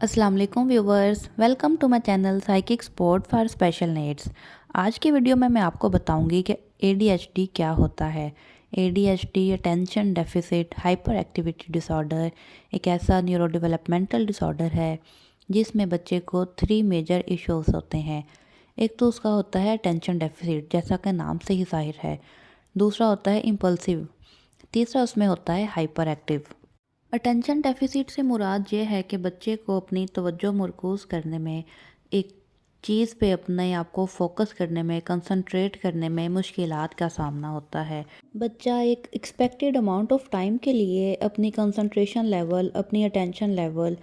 अस्सलाम वालेकुम viewers, welcome to my channel psychic sport for special needs. आज की वीडियो में मैं आपको बताऊंगी कि ADHD क्या होता है। ADHD attention deficit hyper activity disorder एक ऐसा न्यूरो डेवलपमेंटल डिसऑर्डर है जिसमें बच्चे को 3 मेजर इश्यूज होते हैं। एक तो उसका होता है अटेंशन डेफिसिट, जैसा कि नाम से ही जाहिर है। दूसरा होता है इम्पल्सिव। तीसरा उसमें होता है हाइपर एक्टिव। अटेंशन डेफिसिट से मुराद ये है कि बच्चे को अपनी तवज्जो मरकूज़ करने में, एक चीज़ पे अपने आप को फोकस करने में, कंसंट्रेट करने में मुश्किलात का सामना होता है। बच्चा एक एक्सपेक्टेड अमाउंट ऑफ टाइम के लिए अपनी कंसंट्रेशन लेवल, अपनी अटेंशन लेवल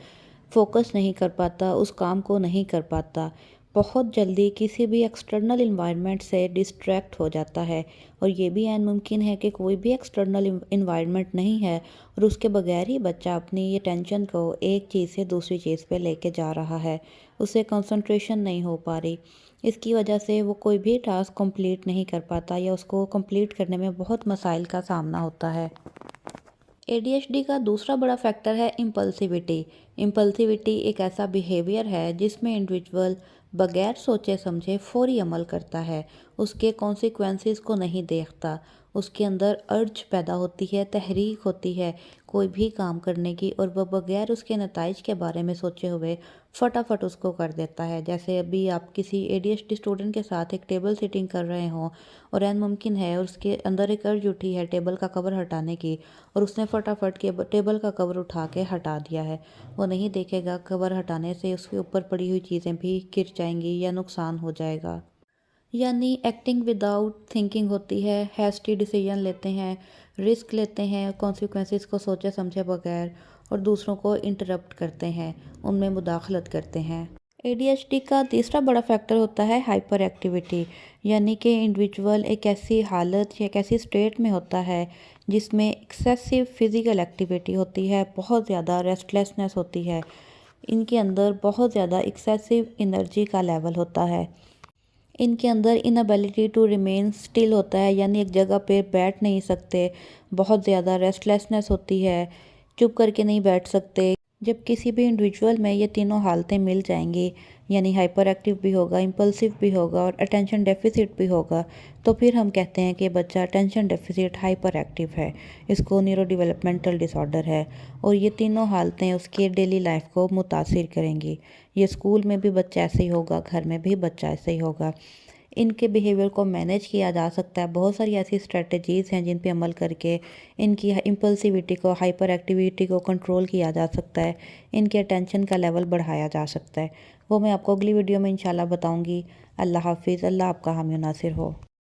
फोकस नहीं कर पाता, उस काम को नहीं कर पाता। बहुत जल्दी किसी भी एक्सटर्नल इन्वायरमेंट से डिस्ट्रैक्ट हो जाता है और ये भी ऐन मुमकिन है कि कोई भी एक्सटर्नल इन्वायरमेंट नहीं है और उसके बगैर ही बच्चा अपनी ये टेंशन को एक चीज़ से दूसरी चीज़ पे लेके जा रहा है। उसे कंसंट्रेशन नहीं हो पा रही। इसकी वजह से वो कोई भी टास्क कंप्लीट नहीं कर पाता या उसको कंप्लीट करने में बहुत मसाइल का सामना होता है। ADHD का दूसरा बड़ा फैक्टर है इम्पल्सिविटी। इम्पल्सिविटी एक ऐसा बिहेवियर है जिसमें इंडिविजुअल बगैर सोचे समझे फौरी अमल करता है, उसके कॉन्सिक्वेंसेस को नहीं देखता। उसके अंदर अर्ज पैदा होती है, तहरीक होती है कोई भी काम करने की, और वह बगैर उसके नताइज के बारे में सोचे हुए फटाफट उसको कर देता है। जैसे अभी आप किसी ADHD स्टूडेंट के साथ एक टेबल सीटिंग कर रहे हों और ऐन मुमकिन है और उसके अंदर एक अर्ज उठी है टेबल का कवर हटाने की, और उसने फटाफट के टेबल का कवर उठा के हटा दिया है। वो नहीं देखेगा कवर हटाने से उसके ऊपर पड़ी हुई चीज़ें भी गिर जाएंगी या नुकसान हो जाएगा। यानी एक्टिंग विदाउट थिंकिंग होती है, हैस्टी डिसीजन लेते हैं, रिस्क लेते हैं कॉन्सिक्वेंसेस को सोचे समझे बगैर, और दूसरों को इंटरप्ट करते हैं, उनमें मुदाखलत करते हैं। ADHD का तीसरा बड़ा फैक्टर होता है हाइपर एक्टिविटी। यानी कि इंडिविजुअल एक ऐसी हालत या एक ऐसी स्टेट में होता है जिसमें एक्सेसिव फिज़िकल एक्टिविटी होती है, बहुत ज़्यादा रेस्टलेसनेस होती है, इनके अंदर बहुत ज़्यादा एक्सेसिव एनर्जी का लेवल होता है, इनके अंदर इनएबिलिटी टू रिमेन स्टिल होता है, यानी एक जगह पे बैठ नहीं सकते, बहुत ज़्यादा रेस्टलेसनेस होती है, चुप करके नहीं बैठ सकते। जब किसी भी इंडिविजुअल में ये तीनों हालतें मिल जाएंगी, यानी हाइपर एक्टिव भी होगा, इम्पल्सिव भी होगा और अटेंशन डेफिसिट भी होगा, तो फिर हम कहते हैं कि बच्चा अटेंशन डेफिसिट हाइपर एक्टिव है। इसको न्यूरो डेवलपमेंटल डिसऑर्डर है और ये तीनों हालतें उसके डेली लाइफ को मुतासिर करेंगी। ये स्कूल में भी बच्चा ऐसे ही होगा, घर में भी बच्चा ऐसे ही होगा। इनके बिहेवियर को मैनेज किया जा सकता है। बहुत सारी ऐसी स्ट्रेटजीज़ हैं जिन पे अमल करके इनकी इम्पल्सिविटी को, हाइपर एक्टिविटी को कंट्रोल किया जा सकता है, इनके अटेंशन का लेवल बढ़ाया जा सकता है। वो मैं आपको अगली वीडियो में इंशाल्लाह बताऊंगी। अल्लाह हाफिज़। अल्लाह आपका हामी नासिर हो।